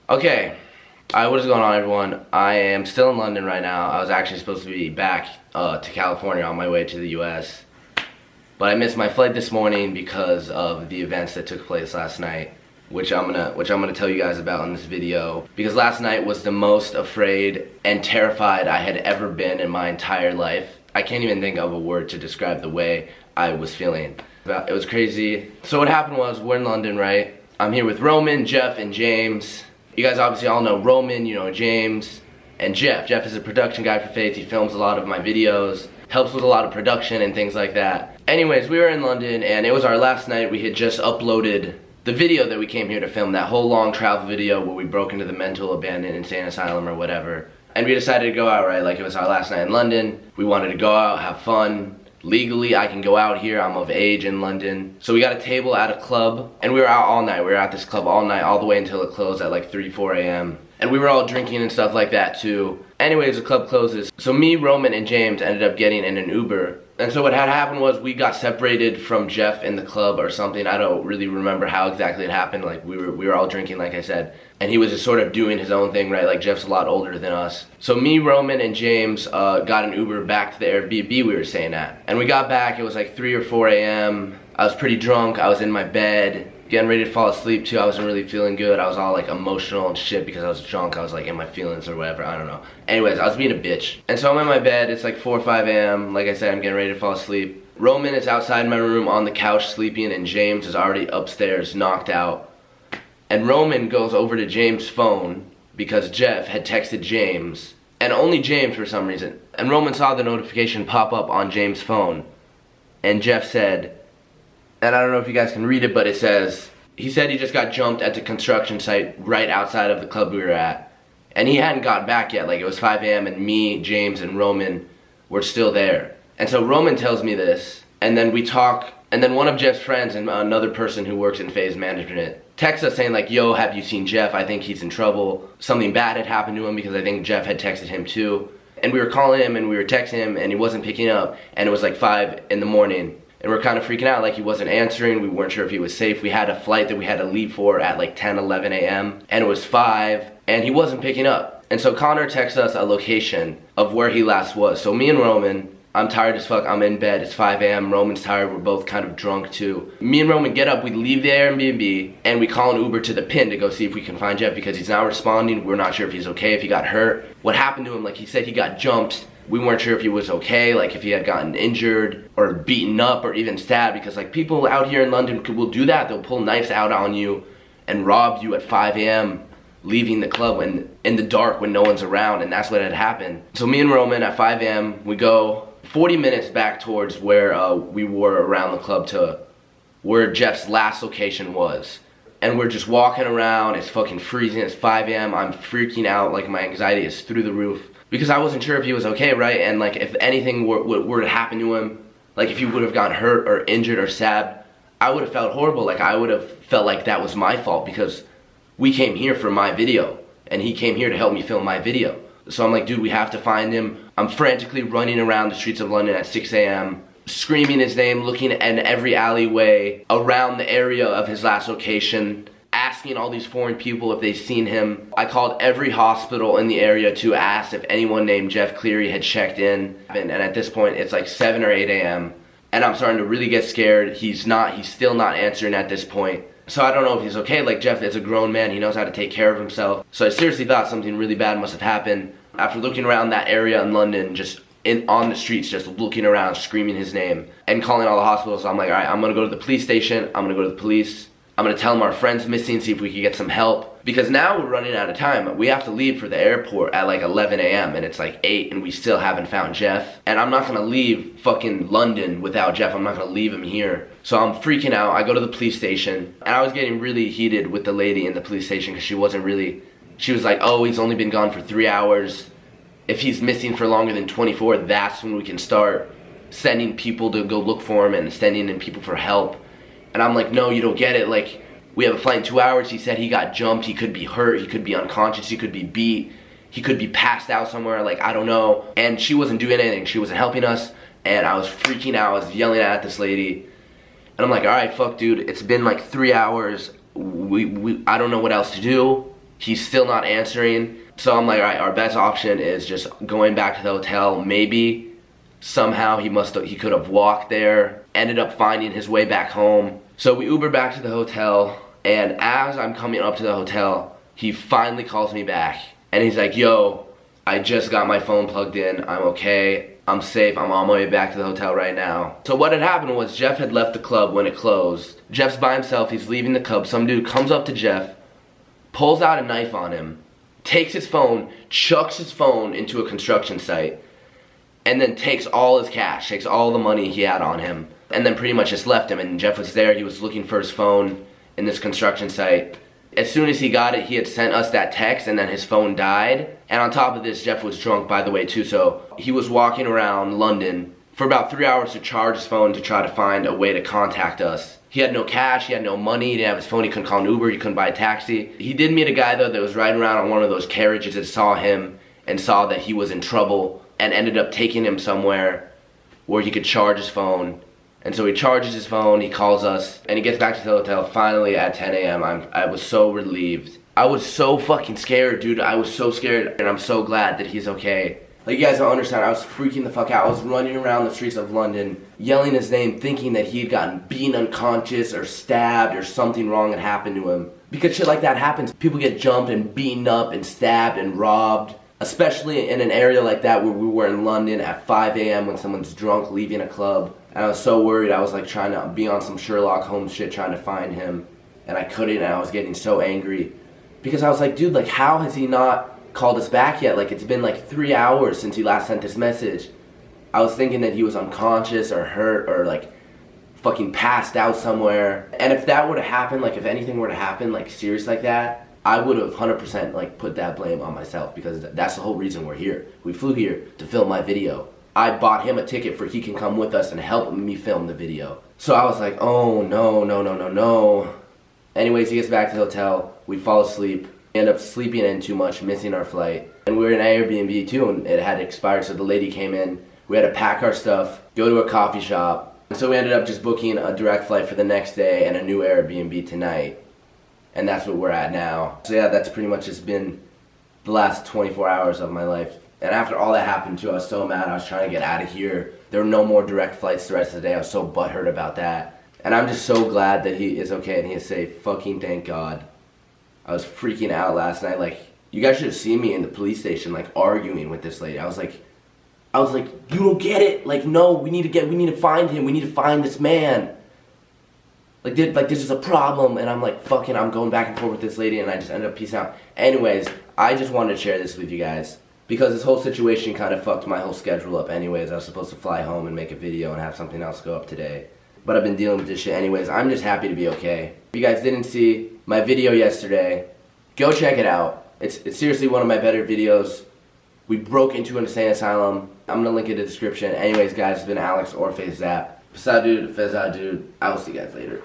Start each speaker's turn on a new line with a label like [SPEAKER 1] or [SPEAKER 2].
[SPEAKER 1] Okay, what is going on, everyone? I am still in London right now. I was actually supposed to be back to California on my way to the US, but I missed my flight this morning because of the events that took place last night, which I'm gonna tell you guys about in this video. Because last night was the most afraid and terrified I had ever been in my entire life. I can't even think of a word to describe the way I was feeling. It was crazy. So what happened was, we're in London, right? I'm here with Roman, Jeff, and James. You guys obviously all know Roman, you know James, and Jeff. Jeff is a production guy for Faith. He films a lot of my videos, helps with a lot of production and things like that. Anyways, we were in London and it was our last night. We had just uploaded the video that we came here to film, that whole long travel video where we broke into the mental abandoned insane asylum or whatever. And we decided to go out, right? Like, it was our last night in London. We wanted to go out, have fun. Legally, I can go out here. I'm of age in London. So we got a table at a club, and we were out all night. We were at this club all night, all the way until it closed at like 3, 4 a.m. And we were all drinking and stuff like that too. Anyways, the club closes. So me, Roman, and James ended up getting in an Uber. And so what had happened was we got separated from Jeff in the club or something. I don't really remember how exactly it happened. Like, we were all drinking, like I said. And he was just sort of doing his own thing, right? Like, Jeff's a lot older than us. So me, Roman, and James got an Uber back to the Airbnb we were staying at. And we got back, it was like 3 or 4 a.m. I was pretty drunk, I was in my bed, getting ready to fall asleep too. I wasn't really feeling good. I was all like emotional and shit because I was drunk. I was like in my feelings or whatever, I don't know. Anyways, I was being a bitch. And so I'm in my bed, it's like 4 or 5 a.m. Like I said, I'm getting ready to fall asleep. Roman is outside my room on the couch sleeping, and James is already upstairs, knocked out. And Roman goes over to James' phone because Jeff had texted James, and only James for some reason. And Roman saw the notification pop up on James' phone, and Jeff said, and I don't know if you guys can read it, but it says, he said he just got jumped at the construction site right outside of the club we were at. And he hadn't got back yet. Like, it was 5 a.m. and me, James, and Roman were still there. And so Roman tells me this, and then we talk, and then one of Jeff's friends and another person who works in phase management texts us saying like, yo, have you seen Jeff? I think he's in trouble. Something bad had happened to him, because I think Jeff had texted him too. And we were calling him and we were texting him and he wasn't picking up, and it was like 5 in the morning. And we're kind of freaking out, like he wasn't answering. We weren't sure if he was safe. We had a flight that we had to leave for at like 10, 11 a.m. and it was 5 and he wasn't picking up. And so Connor texts us a location of where he last was. So me and Roman, I'm tired as fuck, I'm in bed, it's 5 a.m, Roman's tired, we're both kind of drunk too. Me and Roman get up, we leave the Airbnb, and we call an Uber to the Pin to go see if we can find Jeff, because he's not responding. We're not sure if he's okay, if he got hurt. What happened to him, like he said he got jumped. We weren't sure if he was okay, like if he had gotten injured or beaten up or even stabbed, because like people out here in London will do that. They'll pull knives out on you and rob you at 5 a.m, leaving the club when in the dark when no one's around, and that's what had happened. So me and Roman at 5 a.m, we go 40 minutes back towards where we were around the club to where Jeff's last location was. And we're just walking around, it's fucking freezing, it's 5 a.m, I'm freaking out, like my anxiety is through the roof. Because I wasn't sure if he was okay, right? And like if anything were to happen to him, like if he would have gotten hurt or injured or stabbed, I would have felt horrible. Like I would have felt like that was my fault, because we came here for my video and he came here to help me film my video. So I'm like, dude, we have to find him. I'm frantically running around the streets of London at 6 a.m, screaming his name, looking in every alleyway around the area of his last location, asking all these foreign people if they've seen him. I called every hospital in the area to ask if anyone named Jeff Cleary had checked in. And at this point, it's like 7 or 8 a.m. and I'm starting to really get scared. He's still not answering at this point. So I don't know if he's okay. Like, Jeff is a grown man, he knows how to take care of himself. So I seriously thought something really bad must have happened. After looking around that area in London, just on the streets, just looking around, screaming his name, and calling all the hospitals, I'm like, alright, I'm gonna go to the police station, I'm gonna go to the police, I'm gonna tell them our friend's missing, see if we can get some help. Because now we're running out of time. We have to leave for the airport at like 11 a.m. and it's like 8 and we still haven't found Jeff. And I'm not gonna leave fucking London without Jeff. I'm not gonna leave him here. So I'm freaking out. I go to the police station, and I was getting really heated with the lady in the police station, because she was like, oh, he's only been gone for 3 hours. If he's missing for longer than 24, that's when we can start sending people to go look for him and sending in people for help. And I'm like, no, you don't get it. Like, we have a flight in 2 hours. He said he got jumped. He could be hurt. He could be unconscious. He could be beat. He could be passed out somewhere. Like, I don't know. And she wasn't doing anything. She wasn't helping us. And I was freaking out. I was yelling at this lady. And I'm like, all right, fuck, dude, it's been like 3 hours. I don't know what else to do. He's still not answering. So I'm like, all right, our best option is just going back to the hotel. Maybe somehow he could have walked there, ended up finding his way back home. So we Uber back to the hotel, and as I'm coming up to the hotel, he finally calls me back. And he's like, yo, I just got my phone plugged in. I'm okay. I'm safe. I'm on my way back to the hotel right now. So what had happened was Jeff had left the club when it closed. Jeff's by himself. He's leaving the club. Some dude comes up to Jeff, pulls out a knife on him, takes his phone, chucks his phone into a construction site, and then takes all his cash, takes all the money he had on him, and then pretty much just left him. And Jeff was there. He was looking for his phone in this construction site. As soon as he got it, he had sent us that text, and then his phone died. And on top of this, Jeff was drunk, by the way, too. So he was walking around London for about 3 hours to charge his phone to try to find a way to contact us. He had no cash, he had no money, he didn't have his phone, he couldn't call an Uber, he couldn't buy a taxi. He did meet a guy, though, that was riding around on one of those carriages that saw him and saw that he was in trouble and ended up taking him somewhere where he could charge his phone. And so he charges his phone, he calls us, and he gets back to the hotel finally at 10 a.m. I was so relieved. I was so fucking scared, dude. I was so scared, and I'm so glad that he's okay. Like, you guys don't understand, I was freaking the fuck out. I was running around the streets of London, yelling his name, thinking that he had gotten beaten unconscious or stabbed or something wrong had happened to him. Because shit like that happens. People get jumped and beaten up and stabbed and robbed. Especially in an area like that where we were in London at 5 a.m. when someone's drunk leaving a club. And I was so worried. I was like trying to be on some Sherlock Holmes shit trying to find him. And I couldn't, and I was getting so angry. Because I was like, dude, like, how has he not called us back yet? Like, it's been like 3 hours since he last sent this message. I was thinking that he was unconscious or hurt or like fucking passed out somewhere. And if that were to happen, like if anything were to happen like serious like that, I would have 100% like put that blame on myself, because that's the whole reason we're here. We flew here to film my video. I bought him a ticket for he can come with us and help me film the video. So I was like, oh no. Anyways, he gets back to the hotel. We fall asleep. We end up sleeping in too much, missing our flight. And we were in Airbnb too, and it had expired, so the lady came in. We had to pack our stuff, go to a coffee shop. And so we ended up just booking a direct flight for the next day and a new Airbnb tonight. And that's what we're at now. So yeah, that's pretty much just been the last 24 hours of my life. And after all that happened too, I was so mad. I was trying to get out of here. There were no more direct flights the rest of the day. I was so butthurt about that. And I'm just so glad that he is okay and he is safe. Fucking thank God. I was freaking out last night. Like, you guys should have seen me in the police station, like, arguing with this lady. I was like, you don't get it. Like, no, we need to find him. We need to find this man. Like, this is a problem. And I'm like, fucking, I'm going back and forth with this lady, and I just ended up peace out. Anyways, I just wanted to share this with you guys, because this whole situation kind of fucked my whole schedule up anyways. I was supposed to fly home and make a video and have something else go up today. But I've been dealing with this shit anyways. I'm just happy to be okay. If you guys didn't see my video yesterday, go check it out. It's seriously one of my better videos. We broke into an insane asylum. I'm gonna link it in the description. Anyways, guys, it's been Alex or FaZap. Peace out, dude. Fez out, dude. I will see you guys later.